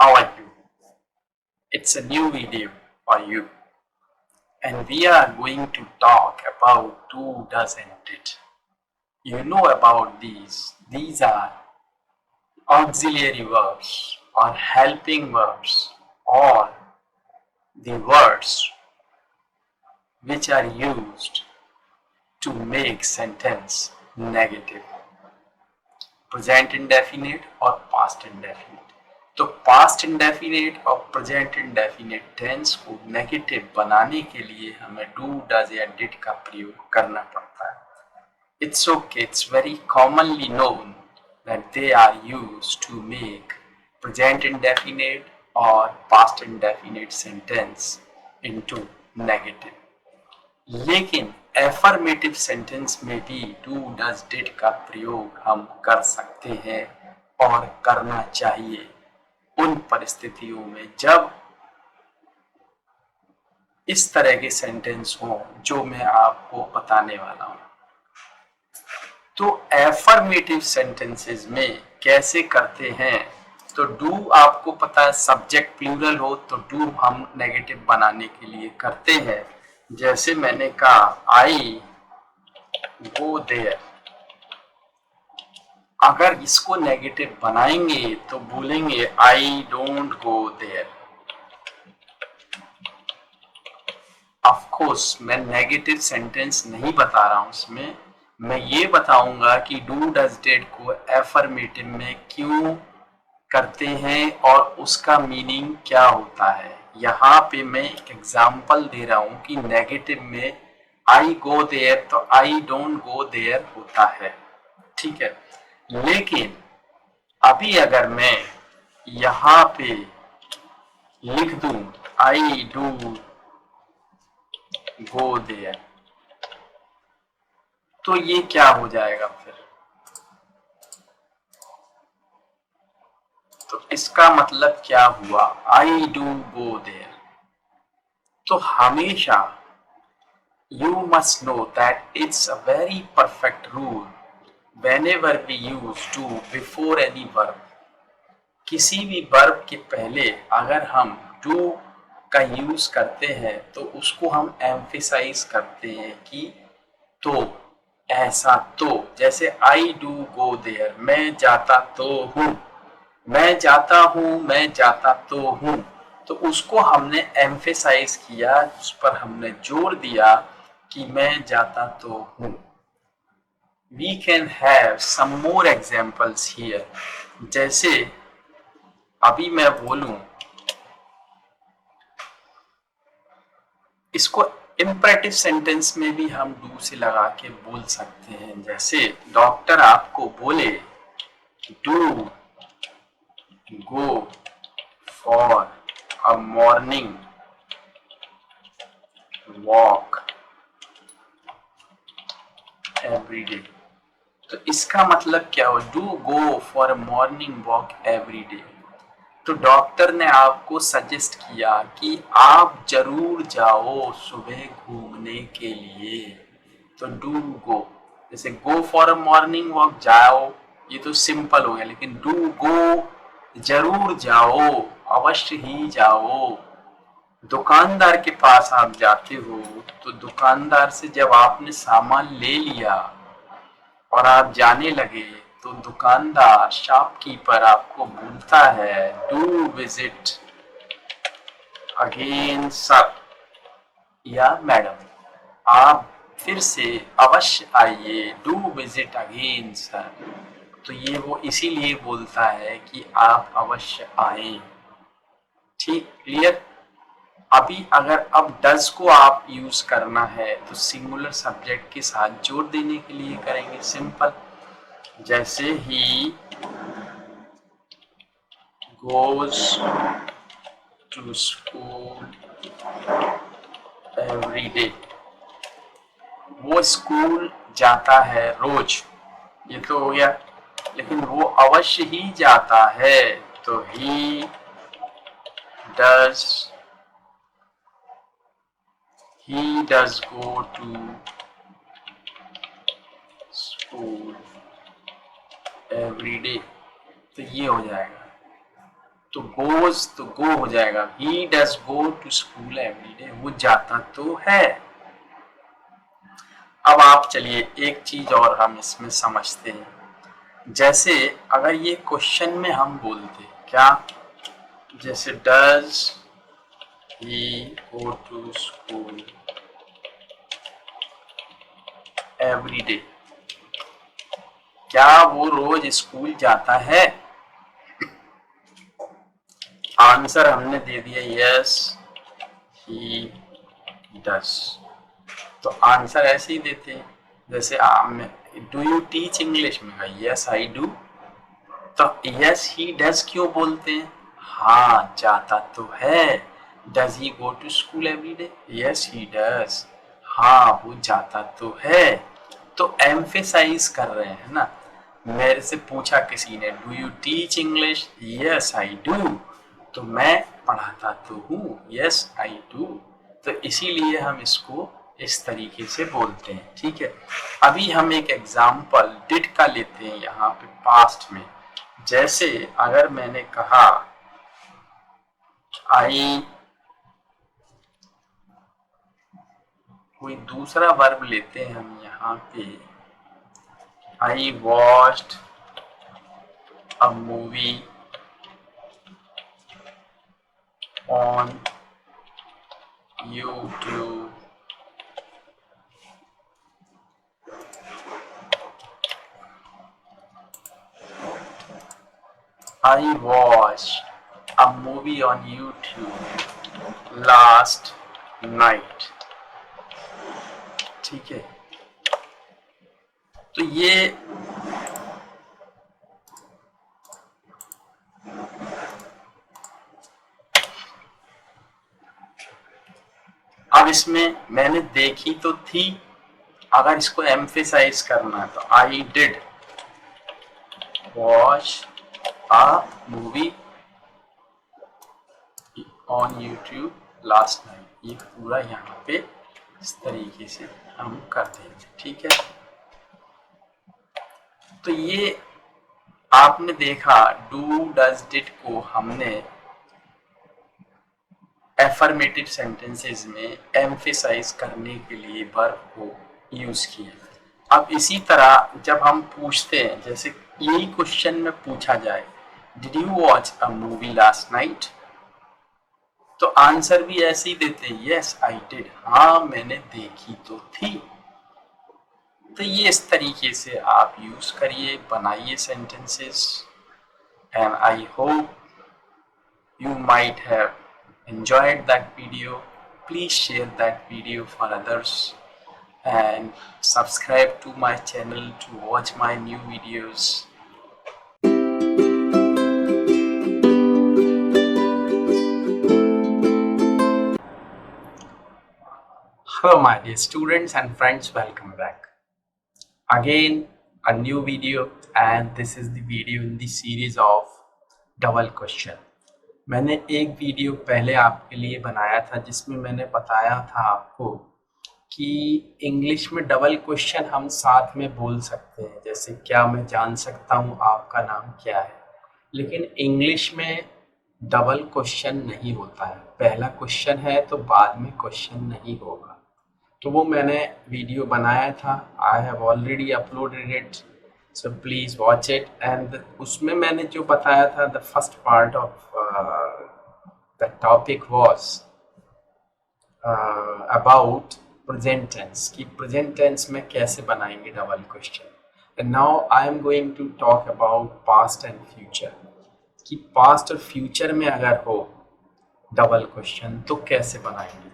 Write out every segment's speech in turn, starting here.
How are you? It's a new video for you, and we are going to talk about do, does, and did. You know about these. These are auxiliary verbs or helping verbs or the words which are used to make sentence negative, present indefinite or past indefinite. तो past indefinite और present indefinite tense को negative बनाने के लिए हमें do does या did का प्रयोग करना पड़ता है. It's okay, it's very commonly known that they are used to make present indefinite or past indefinite sentence into negative. लेकिन एफर्मेटिव सेंटेंस में भी डू डज डिड का प्रयोग हम कर सकते हैं और करना चाहिए उन परिस्थितियों में जब इस तरह के सेंटेंस हो जो मैं आपको बताने वाला हूं. तो एफर्मेटिव सेंटेंसेस में कैसे करते हैं? तो डू आपको पता है सब्जेक्ट प्लूरल हो तो डू हम नेगेटिव बनाने के लिए करते हैं. जैसे मैंने कहा आई गो देयर, अगर इसको नेगेटिव बनाएंगे तो बोलेंगे I don't go there. Of course मैं नेगेटिव सेंटेंस नहीं बता रहा हूं इसमें, मैं ये बताऊंगा कि डू डज डिड को एफर्मेटिव में क्यों करते हैं और उसका मीनिंग क्या होता है. यहाँ पे मैं एक एग्जांपल दे रहा हूं कि नेगेटिव में आई गो देयर तो आई डोंट गो देयर होता है, ठीक है. लेकिन अभी अगर मैं यहाँ पे लिख दूं आई डू गो देयर तो ये क्या हो जाएगा फिर? तो इसका मतलब क्या हुआ? I do go there. तो हमेशा you must know that it's a very perfect rule whenever we use do before any verb. किसी भी वर्ब के पहले अगर हम do का यूज करते हैं तो उसको हम एम्फेसाइज करते हैं कि तो, ऐसा तो. जैसे आई डू गो देयर, मैं जाता तो हूँ, मैं जाता हूँ, मैं जाता तो हूँ. तो उसको हमने एम्फेसाइज किया, उस पर हमने जोर दिया कि मैं जाता तो हूँ. We can have some more examples here. जैसे अभी मैं बोलूं, इसको इम्परेटिव सेंटेंस में भी हम डू से लगा के बोल सकते हैं. जैसे डॉक्टर आपको बोले do go for a morning walk every day. तो इसका मतलब क्या हो? Do go for a morning walk every day. तो डॉक्टर ने आपको सजेस्ट किया कि आप जरूर जाओ सुबह घूमने के लिए. तो डू गो, जैसे go for a morning walk, जाओ, ये तो सिंपल हो गया. लेकिन डू गो, जरूर जाओ, अवश्य ही जाओ. दुकानदार के पास आप जाते हो तो दुकानदार से जब आपने सामान ले लिया और आप जाने लगे तो दुकानदार शॉपकीपर आपको बोलता है डू विजिट अगेन सर या मैडम, आप फिर से अवश्य आइए, डू विजिट अगेन सर. तो ये वो इसीलिए बोलता है कि आप अवश्य आए. ठीक, क्लियर? अभी अगर अब डज को आप यूज करना है तो सिंगुलर सब्जेक्ट के साथ जोड़ देने के लिए करेंगे. सिंपल, जैसे ही goes to school every day, वो स्कूल जाता है रोज, ये तो हो गया. लेकिन वो अवश्य ही जाता है तो he does go to school every day. तो ये हो जाएगा. तो गोज तो गो हो जाएगा, he does go to school every day, वो जाता तो है। अब आप चलिए एक चीज और हम इसमें समझते हैं। जैसे अगर ये क्वेश्चन में हम बोलते क्या, जैसे does he go to school every day, क्या वो रोज स्कूल जाता है? आंसर हमने दे दिया यस ही डज। तो आंसर ऐसे ही देते हैं, जैसे डू यू टीच इंग्लिश में, यस आई डू। तो यस ही डज क्यों बोलते हैं? हाँ जाता तो है। Does he go to school every day, yes he does. हाँ वो जाता तो है। तो एम्फेसाइज कर रहे हैं ना। मेरे से पूछा किसी ने do you teach English, yes I do, तो मैं पढ़ाता तो हूँ, यस आई डू। तो इसीलिए हम इसको इस तरीके से बोलते हैं, ठीक है। अभी हम एक एग्जाम्पल डिड का लेते हैं यहाँ पे पास्ट में। जैसे अगर मैंने कहा आई, कोई दूसरा वर्ब लेते हैं हम यहाँ पे, I watched a movie on YouTube I watched a movie on YouTube last night, ठीक है। तो ये अब इसमें मैंने देखी तो थी, अगर इसको एम्फेसाइज करना है तो I did watch a movie on YouTube last night. ये पूरा यहाँ पे इस तरीके से हम कर देंगे, ठीक है। तो ये आपने देखा डू डज डिड को हमने एफर्मेटिव सेंटेंसेस में एम्फेसाइज करने के लिए वर्ब को यूज किया। अब इसी तरह जब हम पूछते हैं, जैसे यही क्वेश्चन में पूछा जाए did you watch a movie last night, तो आंसर भी ऐसे ही देते हैं यस आई डिड, हाँ मैंने देखी तो थी। तो ये इस तरीके से आप यूज करिए, बनाइए sentences, and I hope you might have enjoyed that video. Please share that video for others and subscribe to my channel to watch my new videos. Hello my dear students and friends, welcome back. Again a new video, and this is the video in the series of double question. मैंने एक video पहले आपके लिए बनाया था जिसमें मैंने बताया था आपको कि इंग्लिश में डबल क्वेश्चन हम साथ में बोल सकते हैं, जैसे क्या मैं जान सकता हूँ आपका नाम क्या है। लेकिन इंग्लिश में डबल क्वेश्चन नहीं होता है, पहला क्वेश्चन है तो बाद में क्वेश्चन नहीं होगा। तो वो मैंने वीडियो बनाया था, I have already uploaded it, so please watch it. And उसमें मैंने जो बताया था, the first part of the topic was about present tense, कि प्रेजेंट टेंस में कैसे बनाएंगे double question. And now I am going to talk about past and future, कि पास्ट और फ्यूचर में अगर हो डबल क्वेश्चन तो कैसे बनाएंगे,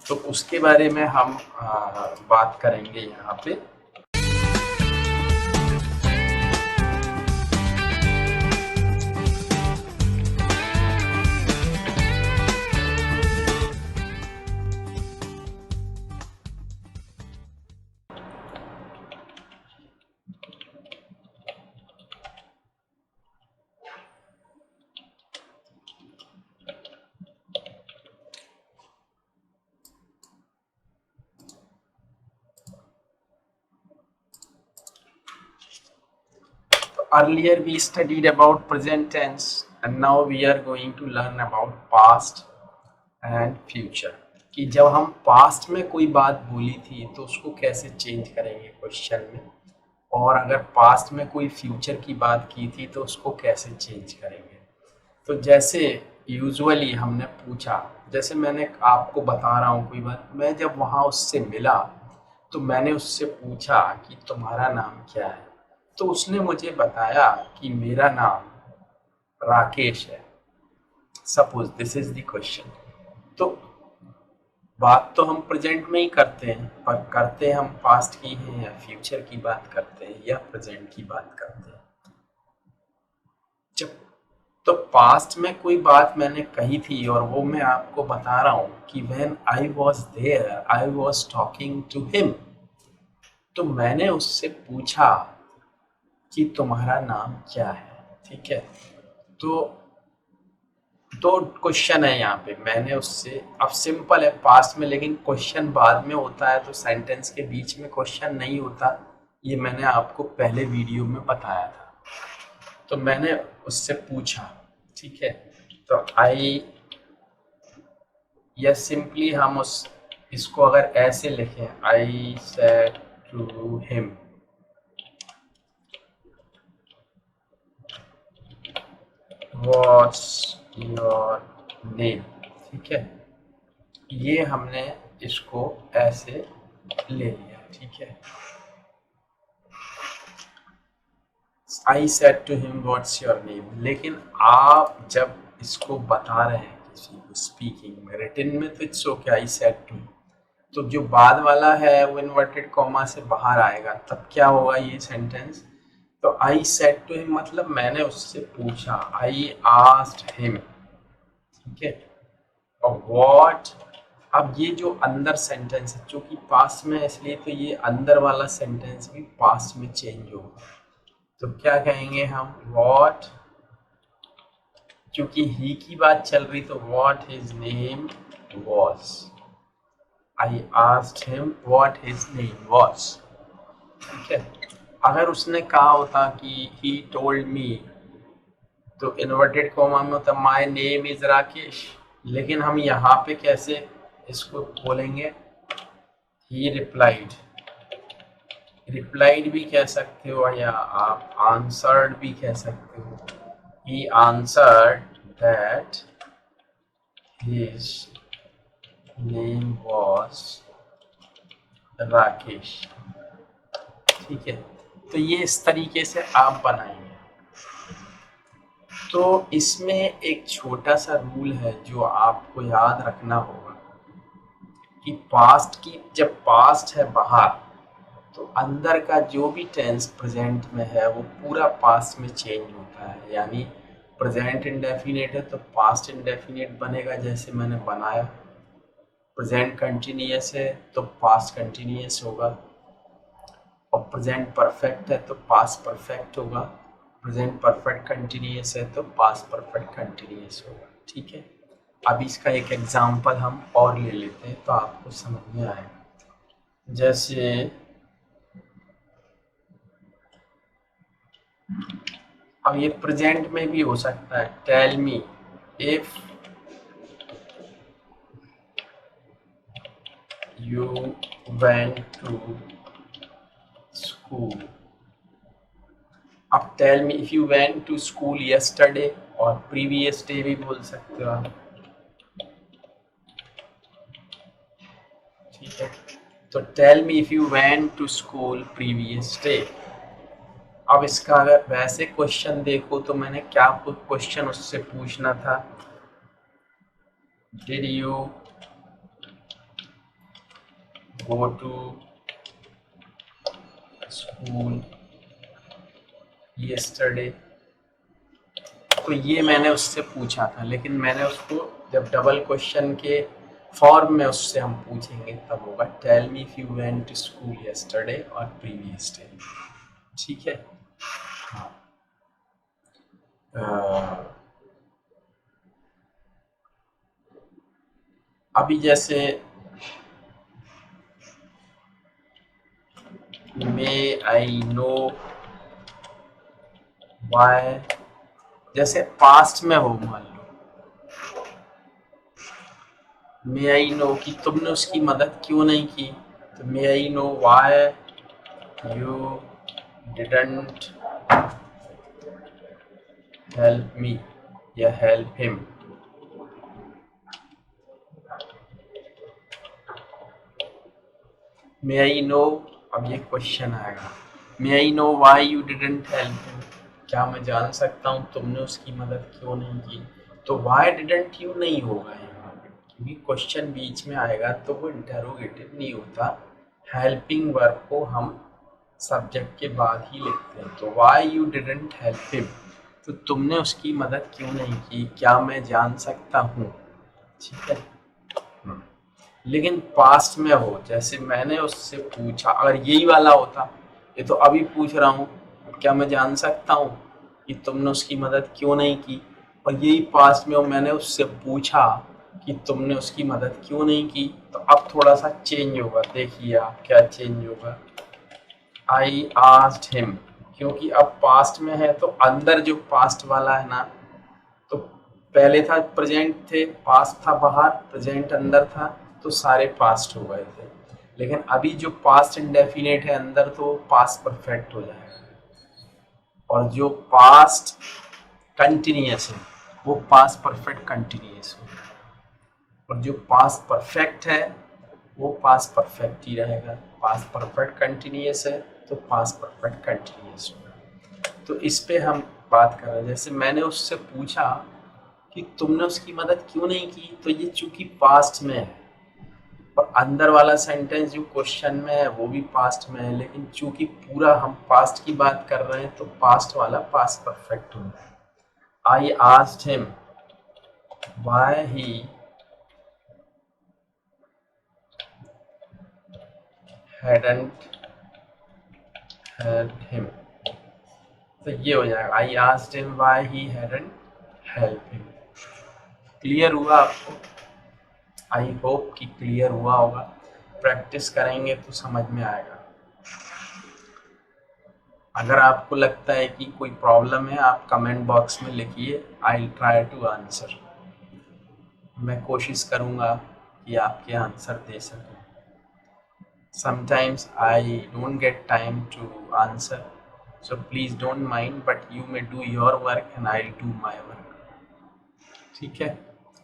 तो उसके बारे में हम बात करेंगे यहाँ पे। Earlier we studied about present tense, and now we are going to learn about past and future, कि जब हम पास्ट में कोई बात बोली थी तो उसको कैसे चेंज करेंगे क्वेश्चन में, और अगर पास्ट में कोई फ्यूचर की बात की थी तो उसको कैसे चेंज करेंगे। तो जैसे यूजुअली हमने पूछा, जैसे मैंने आपको बता रहा हूँ कोई बात, मैं जब वहाँ उससे मिला तो मैंने उससे पूछा कि तुम्हारा नाम क्या है, तो उसने मुझे बताया कि मेरा नाम राकेश है। Suppose this is the question. तो बात तो हम प्रेजेंट में ही करते हैं, पर करते हम पास्ट की हैं या फ्यूचर की बात करते हैं या प्रेजेंट की बात करते हैं। जब तो पास्ट में कोई बात मैंने कही थी और वो मैं आपको बता रहा हूँ कि when I was there I was talking to him, तो मैंने उससे पूछा कि तुम्हारा नाम क्या है। ठीक है, तो दो क्वेश्चन है यहाँ पे, मैंने उससे, अब सिंपल है पास्ट में, लेकिन क्वेश्चन बाद में होता है, तो सेंटेंस के बीच में क्वेश्चन नहीं होता, ये मैंने आपको पहले वीडियो में बताया था। तो मैंने उससे पूछा, ठीक है, तो आई, या सिंपली हम उस इसको अगर ऐसे लिखें, I said to him, what's your name. ठीक है, ये हमने इसको ऐसे ले लिया। ठीक है, I said to him what's your name, लेकिन आप जब इसको बता रहे हैं किसी को स्पीकिंग में, रिटन में तो it's okay I said to, तो जो बाद वाला है वो इन्वर्टेड कॉमा से बाहर आएगा, तब क्या होगा ये सेंटेंस। तो आई सेड टू हिम मतलब मैंने उससे पूछा, आई आस्क्ड हिम। ठीक है, और व्हाट, अब ये जो अंदर सेंटेंस है जो कि पास्ट में है, इसलिए तो ये अंदर वाला सेंटेंस भी पास्ट में चेंज होगा। तो क्या कहेंगे हम, व्हाट, क्योंकि ही की बात चल रही तो what his name was, I asked him what his name was. ठीक है, अगर उसने कहा होता कि ही टोल्ड मी, तो इन्वर्टेड कॉमा में होता माय नेम इज राकेश, लेकिन हम यहाँ पे कैसे इसको बोलेंगे, ही रिप्लाइड, रिप्लाइड भी कह सकते हो या आप आंसर्ड भी कह सकते हो। He answered that his name was Rakesh. ठीक है, तो ये इस तरीके से आप बनाएंगे। तो इसमें एक छोटा सा रूल है जो आपको याद रखना होगा कि पास्ट की, जब पास्ट है बाहर, तो अंदर का जो भी टेंस प्रेजेंट में है वो पूरा पास्ट में चेंज होता है। यानी प्रेजेंट इंडेफिनिट है तो पास्ट इंडेफिनिट बनेगा जैसे मैंने बनाया, प्रेजेंट कंटिन्यूअस है तो पास्ट कंटिन्यूअस होगा, और प्रेजेंट परफेक्ट है तो पास्ट परफेक्ट होगा, प्रेजेंट परफेक्ट कंटिन्यूअस है तो पास्ट परफेक्ट कंटिन्यूअस होगा। ठीक है, अब इसका एक एग्जांपल हम और ले लेते हैं तो आपको समझ में आएगा। जैसे अब ये प्रेजेंट में भी हो सकता है, tell me if you went to school. अब tell me if you went to school yesterday, और प्रीवियस डे भी बोल सकते हो आप। ठीक है, तो tell me if you went to school previous day. अब इसका अगर वैसे क्वेश्चन देखो तो मैंने क्या क्वेश्चन उससे पूछना था, did you go to school yesterday, तो ये मैंने उससे पूछा था, लेकिन मैंने उसको जब डबल क्वेश्चन के फॉर्म में उससे हम पूछेंगे तब होगा tell me if you went to school yesterday और प्रीवियस डे। ठीक है, हाँ, अभी जैसे मे आई नो व्हाई जैसे पास्ट में हो, मान लो मे आई नो कि तुमने उसकी मदद क्यों नहीं की, तो may I know why you didn't help me या help him. May I know, अब ये क्वेश्चन आएगा, may I know why you didn't help him, क्या मैं जान सकता हूँ तुमने उसकी मदद क्यों नहीं की। तो वाई डिडंट यू नहीं होगा यहाँ पे, क्योंकि क्वेश्चन बीच में आएगा तो वो इंटरोगेटिव नहीं होता। हेल्पिंग वर्ब को हम सब्जेक्ट के बाद ही लिखते हैं। तो Y you didn't help him, तो तुमने उसकी मदद क्यों नहीं की, क्या मैं जान सकता हूँ। ठीक है। लेकिन पास्ट में हो, जैसे मैंने उससे पूछा, अगर यही वाला होता, ये तो अभी पूछ रहा हूँ, क्या मैं जान सकता हूँ कि तुमने उसकी मदद क्यों नहीं की, और यही पास्ट में हो, मैंने उससे पूछा कि तुमने उसकी मदद क्यों नहीं की, तो अब थोड़ा सा चेंज होगा। देखिए आप क्या चेंज होगा, आई आस्क्ड हिम, क्योंकि अब पास्ट में है तो अंदर जो पास्ट वाला है ना, तो पहले था प्रेजेंट थे, पास्ट था बाहर, प्रेजेंट अंदर था, तो सारे पास्ट हो गए थे। लेकिन अभी जो पास्ट इंडेफिनेट है अंदर, तो पास्ट परफेक्ट हो जाएगा। और जो पास्ट कंटिन्यूअस है वो पास्ट परफेक्ट कंटिन्यूअस हो, और जो पास्ट परफेक्ट है वो पास्ट परफेक्ट ही रहेगा। पास्ट परफेक्ट कंटिन्यूअस है तो पास्ट परफेक्ट कंटिन्यूअस होगा। तो इस पे हम बात कर रहे हैं। जैसे मैंने उससे पूछा कि तुमने उसकी मदद क्यों नहीं की, तो ये चूंकि पास्ट में है, और अंदर वाला सेंटेंस जो क्वेश्चन में है वो भी पास्ट में है, लेकिन चूंकि पूरा हम पास्ट की बात कर रहे हैं तो पास्ट वाला पास्ट परफेक्ट होता है। I asked him why he hadn't helped him, तो ये हो जाएगा I asked him why he hadn't helped him। Clear हुआ आपको? आई होप कि क्लियर हुआ होगा। प्रैक्टिस करेंगे तो समझ में आएगा। अगर आपको लगता है कि कोई प्रॉब्लम है, आप कमेंट बॉक्स में लिखिए, आई ट्राई टू आंसर। मैं कोशिश करूँगा कि आपके आंसर दे सकूँ। Sometimes I don't get time to answer, so please don't mind, but you may do your work and I'll do my work. ठीक है,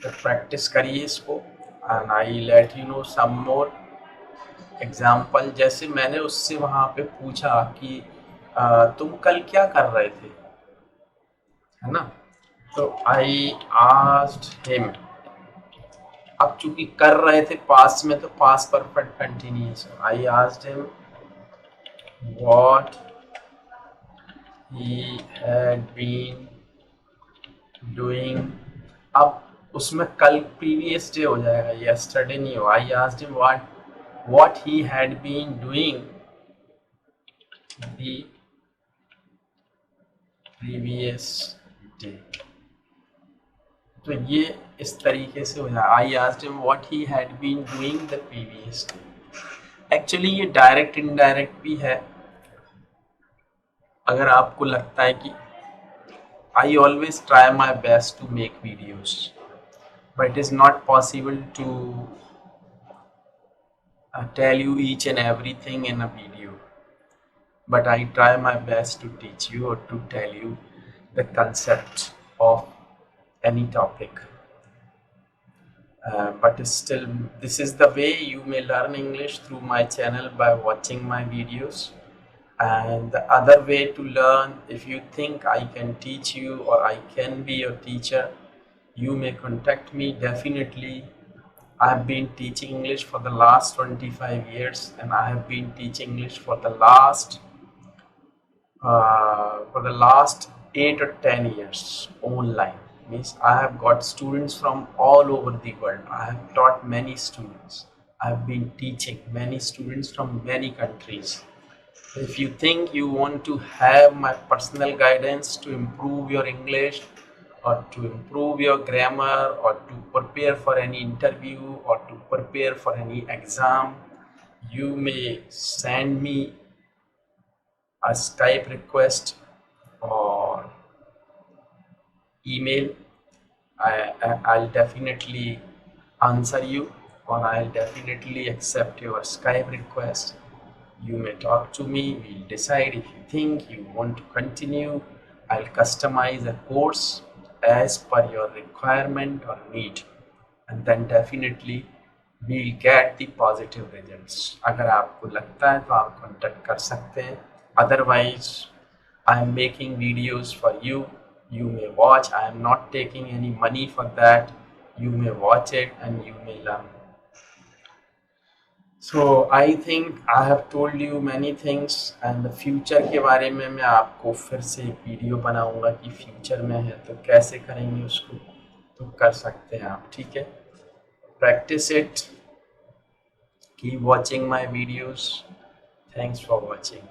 तो प्रैक्टिस करिए इसको, and I let you know some more example. जैसे मैंने उससे वहाँ पे पूछा कि तुम कल क्या कर रहे थे, है ना, तो आई आस्क्ड हिम। अब चूंकि कर रहे थे पास्ट में, तो पास्ट परफेक्ट कंटिन्यूअस है। I asked him what he had been doing। अब उसमें कल प्रीवियस डे हो जाएगा, yesterday नहीं हो। I asked him what he had been doing the previous day। तो ये इस तरीके से हो जाएगा, I asked him what he had been doing the previous day। Actually ये डायरेक्ट इनडायरेक्ट भी है। अगर आपको लगता है कि I always try my best to make videos, but it is not possible to tell you each and everything in a video, but I try my best to teach you or to tell you the concept of any topic. But still, this is the way you may learn English through my channel, by watching my videos. And the other way to learn, if you think I can teach you or I can be your teacher, you may contact me. Definitely, I have been teaching English for the last 25 years, and I have been teaching English for the last 8 or 10 years online. Means I have got students from all over the world. I have taught many students. I have been teaching many students from many countries. If you think you want to have my personal guidance to improve your English, or to improve your grammar, or to prepare for any interview, or to prepare for any exam, you may send me a Skype request, or email, I'll definitely answer you, or I'll definitely accept your Skype request. You may talk to me, we'll decide if you think you want to continue. I'll customize a course as per your requirement or need, and then definitely we'll get the positive results. अगर आपको लगता है तो आप contact कर सकते हैं. Otherwise, I am making videos for you. You may watch. I am not taking any money for that. You may watch it and you may learn. So I think I have told you many things, and the future के बारे में मैं आपको फिर से एक video बनाऊंगा कि फ्यूचर में है तो कैसे करेंगे उसको, तो कर सकते हैं आप. ठीक है, practice it. Keep watching my videos. Thanks for watching.